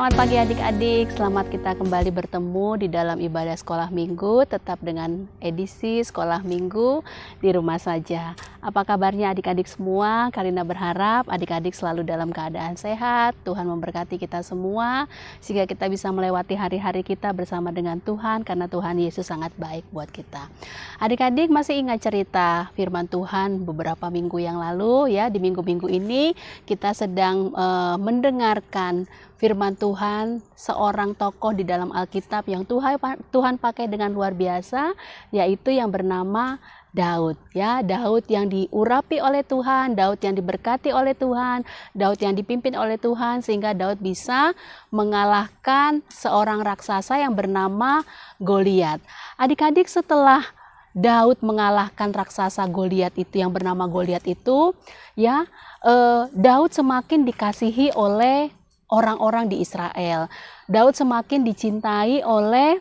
Selamat pagi adik-adik, selamat kita kembali bertemu di dalam ibadah sekolah minggu, tetap dengan edisi sekolah minggu di rumah saja. Apa kabarnya adik-adik semua? Karina berharap adik-adik selalu dalam keadaan sehat, Tuhan memberkati kita semua, sehingga kita bisa melewati hari-hari kita bersama dengan Tuhan, karena Tuhan Yesus sangat baik buat kita. Adik-adik masih ingat cerita firman Tuhan beberapa minggu yang lalu ya, di minggu-minggu ini kita sedang mendengarkan firman Tuhan, seorang tokoh di dalam Alkitab yang Tuhan pakai dengan luar biasa, yaitu yang bernama Daud. Ya, Daud yang diurapi oleh Tuhan, Daud yang diberkati oleh Tuhan, Daud yang dipimpin oleh Tuhan, sehingga Daud bisa mengalahkan seorang raksasa yang bernama Goliat. Adik-adik, setelah Daud mengalahkan raksasa Goliat itu yang bernama Goliat itu, ya, Daud semakin dikasihi oleh orang-orang di Israel. Daud semakin dicintai oleh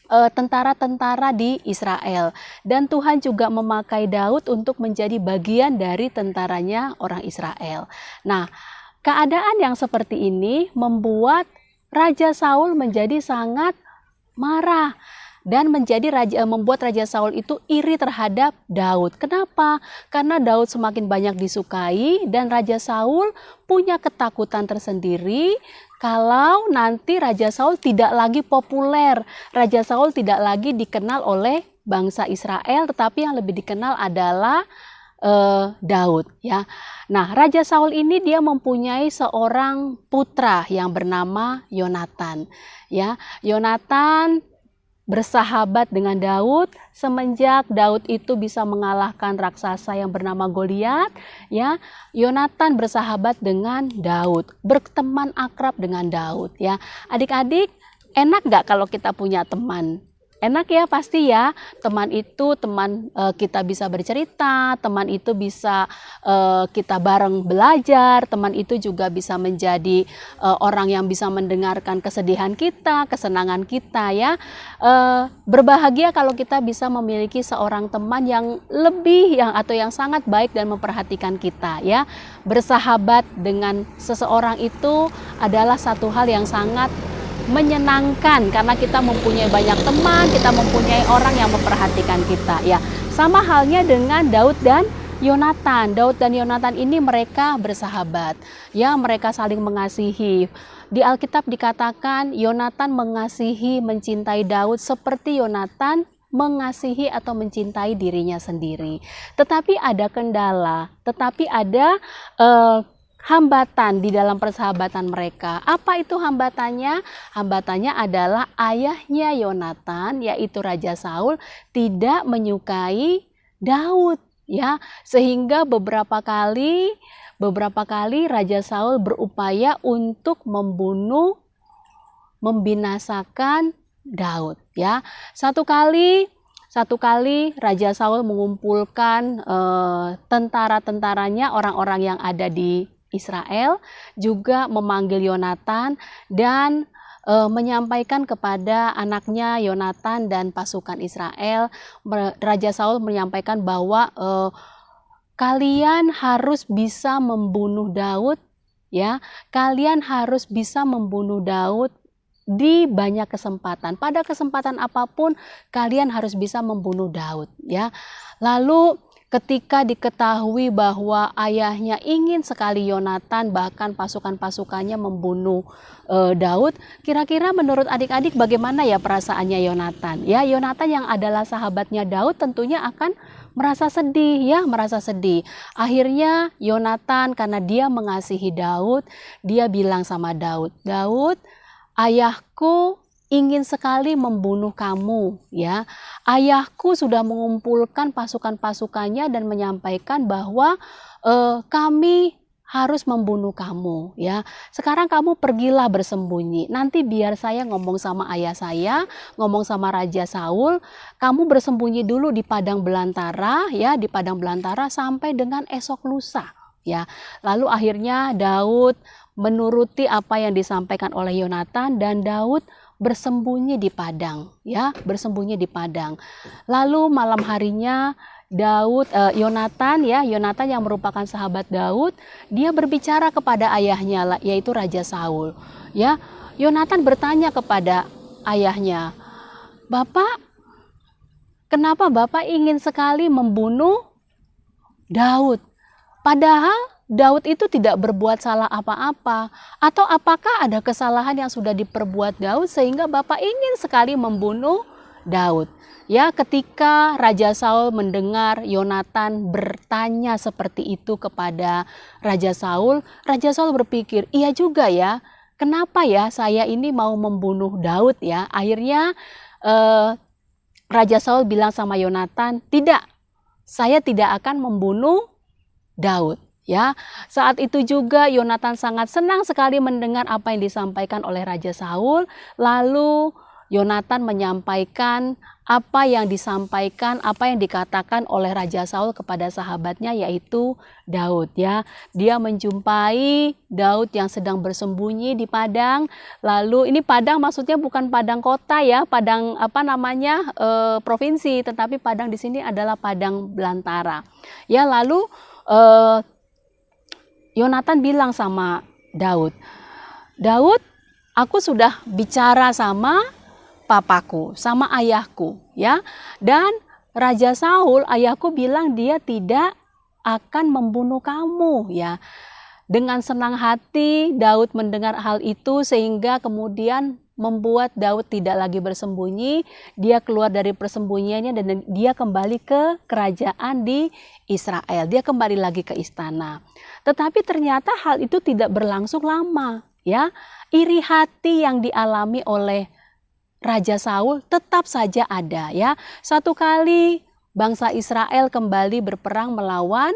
tentara-tentara di Israel, dan Tuhan juga memakai Daud untuk menjadi bagian dari tentaranya orang Israel. Nah, keadaan yang seperti ini membuat Raja Saul menjadi sangat marah dan membuat Raja Saul itu iri terhadap Daud. Kenapa? Karena Daud semakin banyak disukai dan Raja Saul punya ketakutan tersendiri kalau nanti Raja Saul tidak lagi populer. Raja Saul tidak lagi dikenal oleh bangsa Israel, tetapi yang lebih dikenal adalah Daud, ya. Nah, Raja Saul ini dia mempunyai seorang putra yang bernama Yonatan, ya. Yonatan bersahabat dengan Daud semenjak Daud itu bisa mengalahkan raksasa yang bernama Goliat, ya. Yonatan bersahabat dengan Daud, berteman akrab dengan Daud, ya. Adik-adik, enak nggak kalau kita punya teman? Enak ya, pasti ya. Teman itu kita bisa bercerita, teman itu bisa kita bareng belajar, teman itu juga bisa menjadi orang yang bisa mendengarkan kesedihan kita, kesenangan kita, ya. Berbahagia kalau kita bisa memiliki seorang teman yang atau yang sangat baik dan memperhatikan kita, ya. Bersahabat dengan seseorang itu adalah satu hal yang sangat menyenangkan karena kita mempunyai banyak teman, kita mempunyai orang yang memperhatikan kita, ya. Sama halnya dengan Daud dan Yonatan. Daud dan Yonatan ini mereka bersahabat, ya, mereka saling mengasihi. Di Alkitab dikatakan Yonatan mengasihi, mencintai Daud seperti Yonatan mengasihi atau mencintai dirinya sendiri. Tetapi ada kendala, tetapi ada hambatan di dalam persahabatan mereka. Apa itu hambatannya? Hambatannya adalah ayahnya Yonatan, yaitu Raja Saul, tidak menyukai Daud, ya. Sehingga beberapa kali Raja Saul berupaya untuk membinasakan Daud, ya. Satu kali Raja Saul mengumpulkan tentara-tentaranya, orang-orang yang ada di Israel, juga memanggil Yonatan dan menyampaikan kepada anaknya Yonatan dan pasukan Israel. Raja Saul menyampaikan bahwa kalian harus bisa membunuh Daud, ya. Kalian harus bisa membunuh Daud di banyak kesempatan. Pada kesempatan apapun kalian harus bisa membunuh Daud, ya. Lalu ketika diketahui bahwa ayahnya ingin sekali Yonatan, bahkan pasukan-pasukannya membunuh Daud, kira-kira menurut adik-adik bagaimana ya perasaannya Yonatan? Ya, Yonatan yang adalah sahabatnya Daud tentunya akan merasa sedih. Akhirnya Yonatan, karena dia mengasihi Daud, dia bilang sama Daud, "Daud, ayahku ingin sekali membunuh kamu, ya. Ayahku sudah mengumpulkan pasukan-pasukannya dan menyampaikan bahwa kami harus membunuh kamu, ya. Sekarang kamu pergilah bersembunyi. Nanti biar saya ngomong sama ayah saya, ngomong sama Raja Saul. Kamu bersembunyi dulu di padang belantara, ya, di padang belantara sampai dengan esok lusa, ya." Lalu akhirnya Daud menuruti apa yang disampaikan oleh Yonatan dan Daud bersembunyi di padang, ya, bersembunyi di padang. Lalu malam harinya Yonatan ya, Yonatan yang merupakan sahabat Daud, dia berbicara kepada ayahnya yaitu Raja Saul. Ya, Yonatan bertanya kepada ayahnya, "Bapak, kenapa Bapak ingin sekali membunuh Daud? Padahal Daud itu tidak berbuat salah apa-apa. Atau apakah ada kesalahan yang sudah diperbuat Daud sehingga Bapak ingin sekali membunuh Daud?" Ya, ketika Raja Saul mendengar Yonatan bertanya seperti itu kepada Raja Saul berpikir, iya juga ya, kenapa ya saya ini mau membunuh Daud ya? Akhirnya Raja Saul bilang sama Yonatan, tidak, saya tidak akan membunuh Daud. Ya, saat itu juga Yonatan sangat senang sekali mendengar apa yang disampaikan oleh Raja Saul. Lalu Yonatan menyampaikan apa yang dikatakan oleh Raja Saul kepada sahabatnya yaitu Daud ya. Dia menjumpai Daud yang sedang bersembunyi di padang. Lalu ini padang maksudnya bukan padang kota ya, padang provinsi, tetapi padang di sini adalah padang belantara. Ya, lalu Yonatan bilang sama Daud, "Daud, aku sudah bicara sama papaku, sama ayahku ya. Dan Raja Saul, ayahku bilang dia tidak akan membunuh kamu ya." Dengan senang hati Daud mendengar hal itu sehingga kemudian membuat Daud tidak lagi bersembunyi. Dia keluar dari persembunyiannya dan dia kembali ke kerajaan di Israel. Dia kembali lagi ke istana. Tetapi ternyata hal itu tidak berlangsung lama ya. Iri hati yang dialami oleh Raja Saul tetap saja ada ya. Satu kali bangsa Israel kembali berperang melawan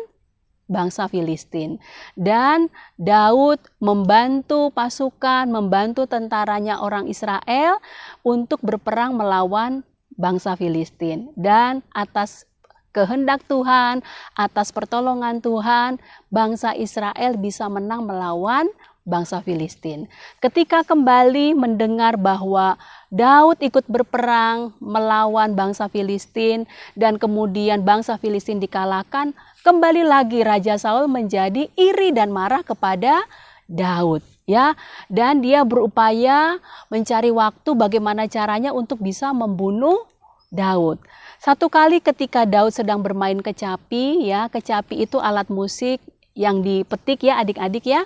bangsa Filistin. Dan Daud membantu pasukan, membantu tentaranya orang Israel untuk berperang melawan bangsa Filistin. Dan atas kehendak Tuhan, atas pertolongan Tuhan, bangsa Israel bisa menang melawan bangsa Filistin. Ketika kembali mendengar bahwa Daud ikut berperang melawan bangsa Filistin dan kemudian bangsa Filistin dikalahkan, kembali lagi Raja Saul menjadi iri dan marah kepada Daud ya, dan dia berupaya mencari waktu bagaimana caranya untuk bisa membunuh Daud. Satu kali ketika Daud sedang bermain kecapi ya, kecapi itu alat musik yang dipetik ya adik-adik ya.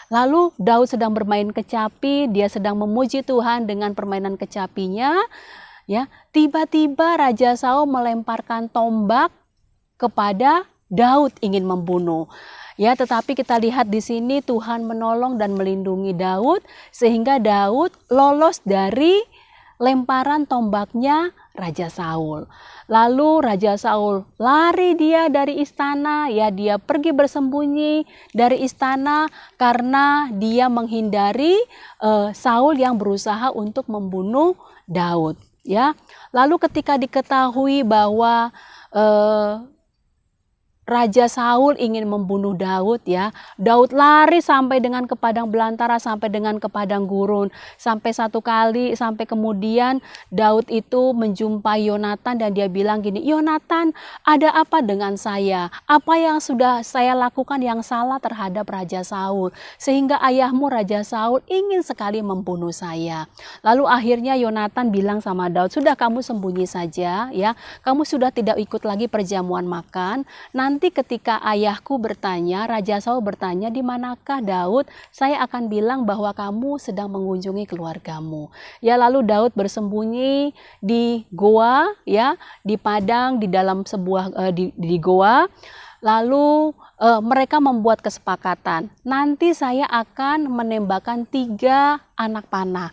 Lalu Daud sedang bermain kecapi, dia sedang memuji Tuhan dengan permainan kecapinya. Ya, tiba-tiba Raja Saul melemparkan tombak kepada Daud ingin membunuh. Ya, tetapi kita lihat di sini Tuhan menolong dan melindungi Daud sehingga Daud lolos dari lemparan tombaknya Raja Saul. Lalu Raja Saul lari dia dari istana, ya dia pergi bersembunyi dari istana karena dia menghindari Saul yang berusaha untuk membunuh Daud. Ya, lalu ketika diketahui bahwa Raja Saul ingin membunuh Daud ya. Daud lari sampai dengan ke padang belantara, sampai dengan ke padang gurun. Sampai kemudian Daud itu menjumpai Yonatan dan dia bilang gini, "Yonatan, ada apa dengan saya? Apa yang sudah saya lakukan yang salah terhadap Raja Saul? Sehingga ayahmu Raja Saul ingin sekali membunuh saya." Lalu akhirnya Yonatan bilang sama Daud, "Sudah kamu sembunyi saja ya. Kamu sudah tidak ikut lagi perjamuan makan. Nanti ketika ayahku bertanya, Raja Saul bertanya, di manakah Daud? Saya akan bilang bahwa kamu sedang mengunjungi keluargamu." Ya, lalu Daud bersembunyi di goa, ya, di padang, di dalam sebuah di goa. Lalu mereka membuat kesepakatan, nanti saya akan menembakkan 3 anak panah.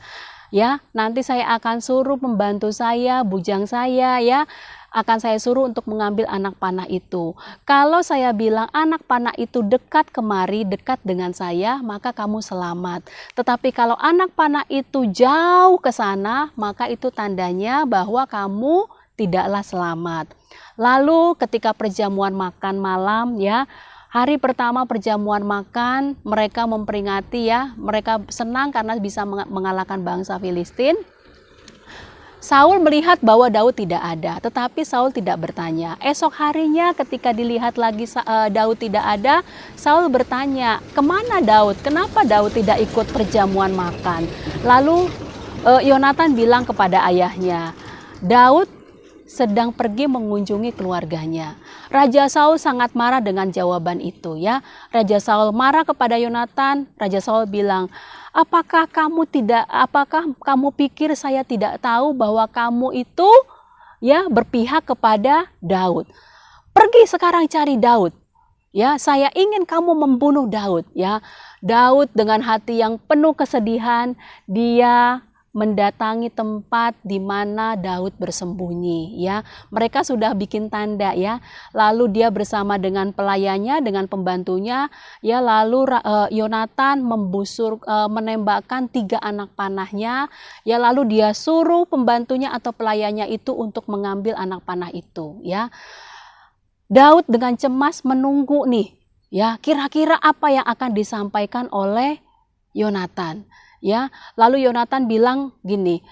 Ya, nanti saya akan suruh pembantu saya, bujang saya, ya, akan saya suruh untuk mengambil anak panah itu. Kalau saya bilang anak panah itu dekat kemari, dekat dengan saya, maka kamu selamat. Tetapi kalau anak panah itu jauh ke sana, maka itu tandanya bahwa kamu tidaklah selamat. Lalu ketika perjamuan makan malam, ya, hari pertama perjamuan makan, mereka memperingati, ya, mereka senang karena bisa mengalahkan bangsa Filistin. Saul melihat bahwa Daud tidak ada, tetapi Saul tidak bertanya. Esok harinya ketika dilihat lagi Daud tidak ada, Saul bertanya, kemana Daud? Kenapa Daud tidak ikut perjamuan makan? Lalu Yonatan bilang kepada ayahnya, Daud sedang pergi mengunjungi keluarganya. Raja Saul sangat marah dengan jawaban itu ya. Raja Saul marah kepada Yonatan. Raja Saul bilang, apakah kamu pikir saya tidak tahu bahwa kamu itu ya berpihak kepada Daud? Pergi sekarang cari Daud. Ya, saya ingin kamu membunuh Daud ya. Daud dengan hati yang penuh kesedihan, dia mendatangi tempat di mana Daud bersembunyi ya. Mereka sudah bikin tanda ya. Lalu dia bersama dengan pelayannya, dengan pembantunya ya, lalu Yonatan menembakkan 3 anak panahnya ya, lalu dia suruh pembantunya atau pelayannya itu untuk mengambil anak panah itu ya. Daud dengan cemas menunggu nih ya, kira-kira apa yang akan disampaikan oleh Yonatan. Ya, lalu Yonatan bilang gini,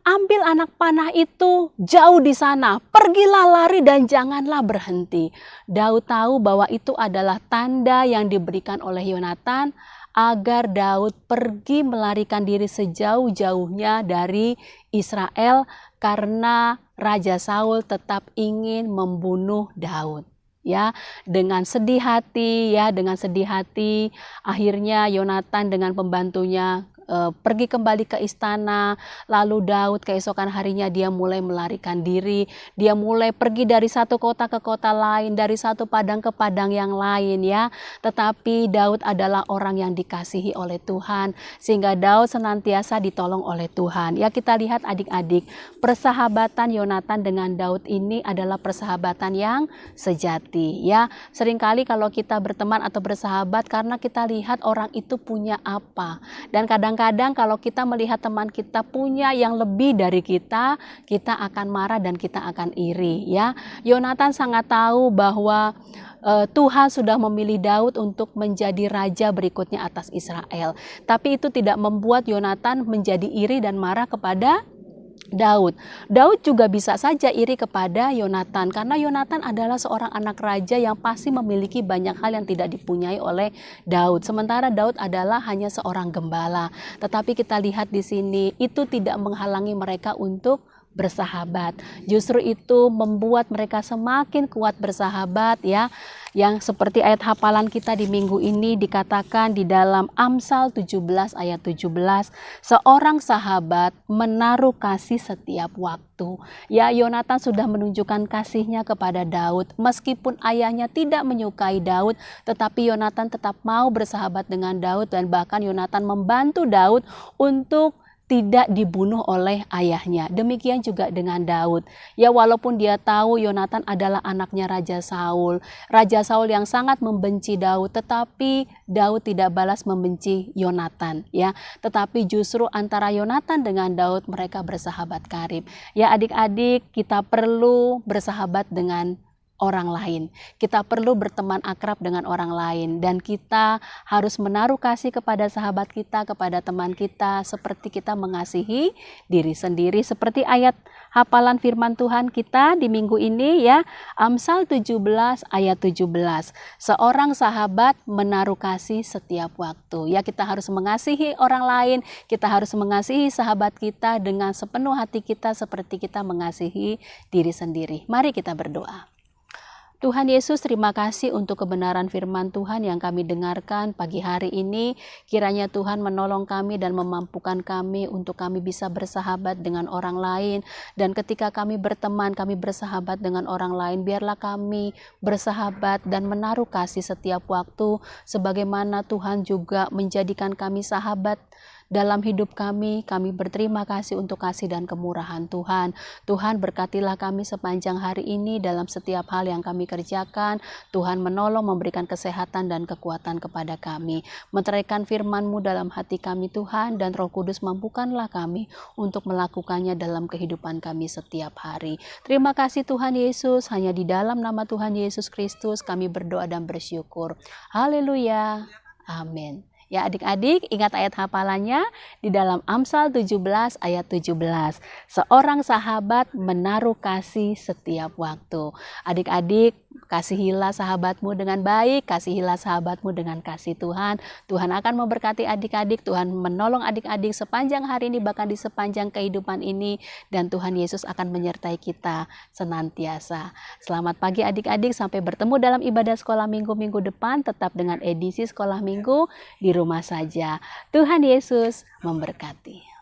ambil anak panah itu jauh di sana, pergilah lari dan janganlah berhenti. Daud tahu bahwa itu adalah tanda yang diberikan oleh Yonatan agar Daud pergi melarikan diri sejauh-jauhnya dari Israel karena Raja Saul tetap ingin membunuh Daud. Ya, dengan sedih hati akhirnya Yonatan dengan pembantunya pergi kembali ke istana. Lalu Daud keesokan harinya dia mulai melarikan diri, dia mulai pergi dari satu kota ke kota lain, dari satu padang ke padang yang lain ya. Tetapi Daud adalah orang yang dikasihi oleh Tuhan, sehingga Daud senantiasa ditolong oleh Tuhan. Ya, kita lihat adik-adik, persahabatan Yonatan dengan Daud ini adalah persahabatan yang sejati ya. Seringkali kalau kita berteman atau bersahabat karena kita lihat orang itu punya apa, dan kadang kalau kita melihat teman kita punya yang lebih dari kita akan marah dan kita akan iri ya. Yonatan sangat tahu bahwa Tuhan sudah memilih Daud untuk menjadi raja berikutnya atas Israel. Tapi itu tidak membuat Yonatan menjadi iri dan marah kepada Daud. Daud juga bisa saja iri kepada Yonatan karena Yonatan adalah seorang anak raja yang pasti memiliki banyak hal yang tidak dipunyai oleh Daud. Sementara Daud adalah hanya seorang gembala. Tetapi kita lihat di sini itu tidak menghalangi mereka untuk bersahabat. Justru itu membuat mereka semakin kuat bersahabat ya. Yang seperti ayat hafalan kita di minggu ini dikatakan di dalam Amsal 17 ayat 17, seorang sahabat menaruh kasih setiap waktu. Ya, Yonatan sudah menunjukkan kasihnya kepada Daud. Meskipun ayahnya tidak menyukai Daud, tetapi Yonatan tetap mau bersahabat dengan Daud, dan bahkan Yonatan membantu Daud untuk tidak dibunuh oleh ayahnya. Demikian juga dengan Daud. Ya, walaupun dia tahu Yonatan adalah anaknya Raja Saul yang sangat membenci Daud, tetapi Daud tidak balas membenci Yonatan ya. Tetapi justru antara Yonatan dengan Daud mereka bersahabat karib. Ya adik-adik, kita perlu bersahabat dengan orang lain. Kita perlu berteman akrab dengan orang lain, dan kita harus menaruh kasih kepada sahabat kita, kepada teman kita, seperti kita mengasihi diri sendiri. Seperti ayat hafalan firman Tuhan kita di minggu ini ya, Amsal 17 ayat 17. Seorang sahabat menaruh kasih setiap waktu. Ya, kita harus mengasihi orang lain, kita harus mengasihi sahabat kita dengan sepenuh hati kita seperti kita mengasihi diri sendiri. Mari kita berdoa. Tuhan Yesus, terima kasih untuk kebenaran firman Tuhan yang kami dengarkan pagi hari ini. Kiranya Tuhan menolong kami dan memampukan kami untuk kami bisa bersahabat dengan orang lain. Dan ketika kami berteman, kami bersahabat dengan orang lain, biarlah kami bersahabat dan menaruh kasih setiap waktu. Sebagaimana Tuhan juga menjadikan kami sahabat dalam hidup kami berterima kasih untuk kasih dan kemurahan Tuhan. Tuhan, berkatilah kami sepanjang hari ini dalam setiap hal yang kami kerjakan. Tuhan menolong, memberikan kesehatan dan kekuatan kepada kami. Meteraikan firman-Mu dalam hati kami Tuhan, dan Roh Kudus mampukanlah kami untuk melakukannya dalam kehidupan kami setiap hari. Terima kasih Tuhan Yesus, hanya di dalam nama Tuhan Yesus Kristus kami berdoa dan bersyukur. Haleluya. Amin. Ya adik-adik, ingat ayat hafalannya di dalam Amsal 17 ayat 17. Seorang sahabat menaruh kasih setiap waktu. Adik-adik, kasihilah sahabatmu dengan baik, kasihilah sahabatmu dengan kasih Tuhan. Tuhan akan memberkati adik-adik, Tuhan menolong adik-adik sepanjang hari ini, bahkan di sepanjang kehidupan ini. Dan Tuhan Yesus akan menyertai kita senantiasa. Selamat pagi adik-adik, sampai bertemu dalam ibadah sekolah minggu depan, tetap dengan edisi sekolah minggu di rumah saja. Tuhan Yesus memberkati.